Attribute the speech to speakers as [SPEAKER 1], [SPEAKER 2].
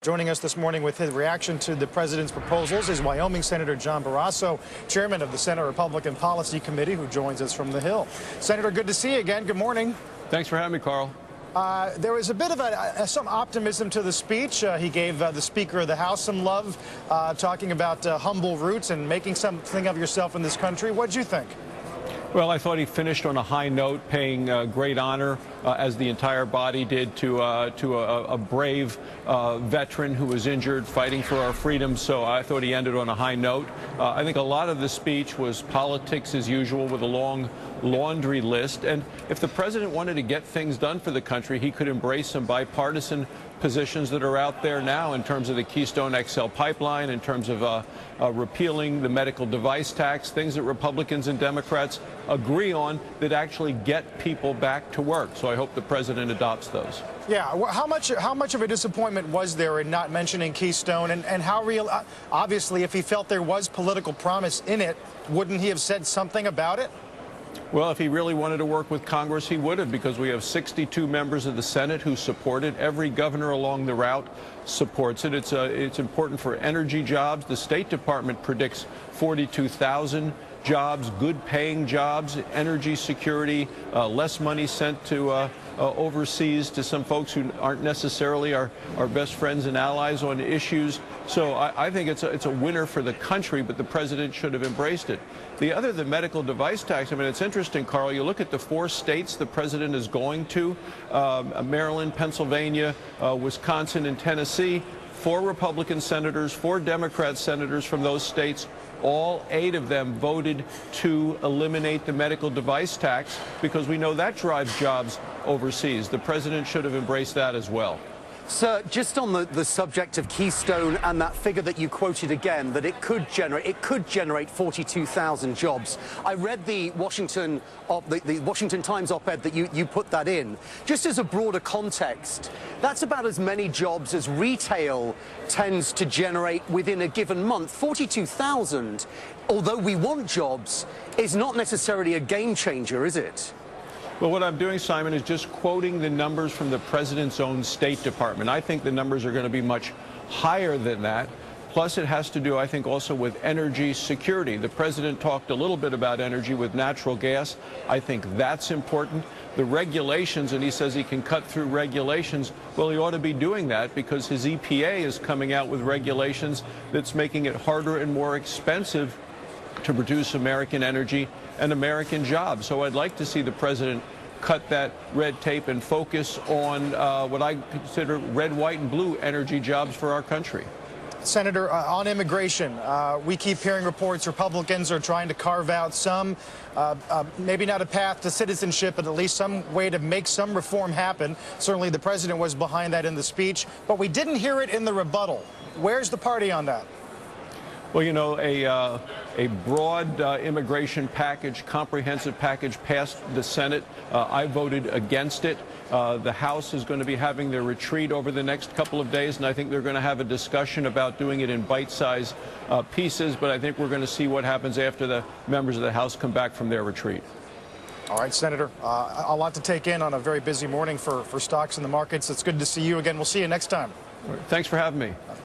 [SPEAKER 1] Joining us this morning with his reaction to the president's proposals is Wyoming Senator John Barrasso, chairman of the Senate Republican Policy Committee, who joins us from the Hill. Senator, good to see you again. Good morning.
[SPEAKER 2] Thanks for having me, Carl.
[SPEAKER 1] There was a bit of some optimism to the speech. He gave the Speaker of the House some love, talking about humble roots and making something of yourself in this country. What did you think?
[SPEAKER 2] Well, I thought he finished on a high note, paying great honor, as the entire body did, to a brave veteran who was injured fighting for our freedom. So I thought he ended on a high note. I think a lot of the speech was politics as usual, with a long laundry list. And if the president wanted to get things done for the country, he could embrace some bipartisan positions that are out there now in terms of the Keystone XL pipeline, in terms of repealing the medical device tax, things that Republicans and Democrats agree on that actually get people back to work. So I hope the president adopts those.
[SPEAKER 1] Yeah, well, how much of a disappointment was there in not mentioning Keystone, and how real? Obviously, if he felt there was political promise in it, wouldn't he have said something about it?
[SPEAKER 2] Well, if he really wanted to work with Congress, he would have, because we have 62 members of the Senate who support it. Every governor along the route supports it. It's important for energy jobs. The State Department predicts 42,000 jobs, good-paying jobs, energy security, less money sent to overseas to some folks who aren't necessarily our best friends and allies on issues. So I think it's a winner for the country, but the president should have embraced it. The medical device tax, I mean, it's interesting, Carl. You look at the 4 states the president is going to, Maryland, Pennsylvania, Wisconsin, and Tennessee. 4 Republican senators, 4 Democrat senators from those states. All 8 of them voted to eliminate the medical device tax, because we know that drives jobs overseas. The president should have embraced that as well.
[SPEAKER 3] Sir, just on the subject of Keystone and that figure that you quoted again, that it could generate 42,000 jobs. I read the Washington Times op-ed that you put that in. Just as a broader context, that's about as many jobs as retail tends to generate within a given month. 42,000, although we want jobs, is not necessarily a game changer, is it?
[SPEAKER 2] Well, what I'm doing, Simon, is just quoting the numbers from the president's own State Department. I think the numbers are going to be much higher than that. Plus, it has to do, I think, also with energy security. The president talked a little bit about energy with natural gas. I think that's important. The regulations, and he says he can cut through regulations. Well, he ought to be doing that, because his EPA is coming out with regulations that's making it harder and more expensive to produce American energy and American jobs. So I'd like to see the president cut that red tape and focus on what I consider red, white, and blue energy jobs for our country.
[SPEAKER 1] Senator, on immigration, we keep hearing reports Republicans are trying to carve out some, maybe not a path to citizenship, but at least some way to make some reform happen. Certainly the president was behind that in the speech, but we didn't hear it in the rebuttal. Where's the party on that?
[SPEAKER 2] Well, you know, a broad immigration package, comprehensive package, passed the Senate. I voted against it. The House is going to be having their retreat over the next couple of days, and I think they're going to have a discussion about doing it in bite-sized pieces, but I think we're going to see what happens after the members of the House come back from their retreat.
[SPEAKER 1] All right, Senator, a lot to take in on a very busy morning for stocks in the markets. It's good to see you again. We'll see you next time.
[SPEAKER 2] Thanks for having me.